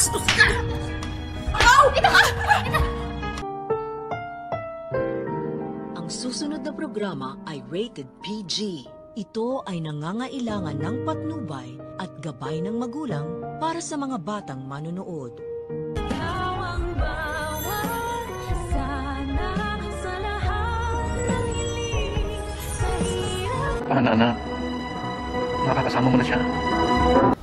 Bastos ka! Ow! Ito ka! Ang susunod na programa ay rated PG. Ito ay nangangailangan ng patnubay at gabay ng magulang para sa mga batang manonood. Anak, nakakasama mo na siya.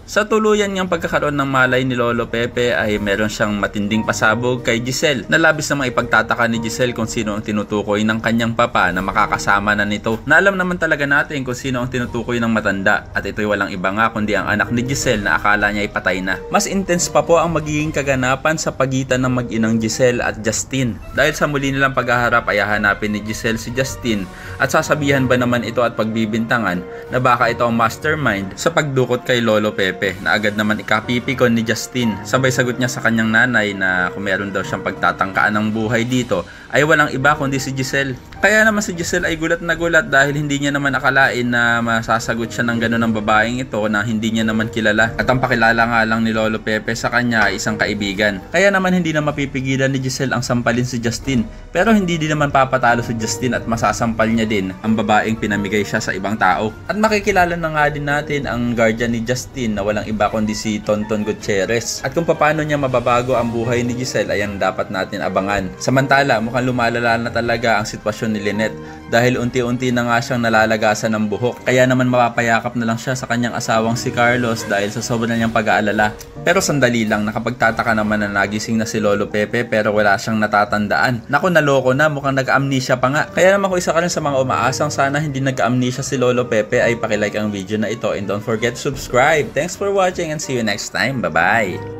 Sa tuluyan niyang pagkakaroon ng malay ni Lolo Pepe ay meron siyang matinding pasabog kay Giselle na labis namang ipagtataka ni Giselle kung sino ang tinutukoy ng kanyang papa na makakasama na nito. Na alam naman talaga natin kung sino ang tinutukoy ng matanda at ito'y walang iba nga kundi ang anak ni Giselle na akala niya ay patay na. Mas intense pa po ang magiging kaganapan sa pagitan ng mag-inang Giselle at Justin. Dahil sa muli nilang paghaharap ay hahanapin ni Giselle si Justin at sasabihan ba naman ito at pagbibintangan na baka ito ang mastermind sa pagdukot kay Lolo Pepe na agad naman ikapipikon ni Justin. Sabay sagot niya sa kanyang nanay na kung meron daw siyang pagtatangkaan ng buhay dito ay walang iba kundi si Giselle. Kaya naman si Giselle ay gulat na gulat dahil hindi niya naman akalain na masasagot siya ng gano'n ng babaeng ito na hindi niya naman kilala. At ang pakilala nga lang ni Lolo Pepe sa kanya ay isang kaibigan. Kaya naman hindi na mapipigilan ni Giselle ang sampalin si Justin. Pero hindi din naman papatalo si Justin at masasampal niya din ang babaeng pinamigay siya sa ibang tao. At makikilala na nga din natin ang guardian ni Justin na walang iba kundi si Tonton Gutierrez. At kung paano niya mababago ang buhay ni Giselle ay ang dapat natin abangan. Samantala, mukhang lumalala na talaga ang sitwasyon ni Lynette dahil unti-unti na nga siyang nalalagasan ng buhok. Kaya naman mapapayakap na lang siya sa kanyang asawang si Carlos dahil sa sobrang niyang pag-aalala. Pero sandali lang, nakapagtataka naman na nagising na si Lolo Pepe pero wala siyang natatandaan. Naku, naloko na, mukhang nag-amnesia pa nga. Kaya naman kung isa ka rin sa mga umaasang sana hindi nag-amnesia si Lolo Pepe ay pakilike ang video na ito and don't forget to subscribe. Thanks for watching and see you next time. Bye-bye!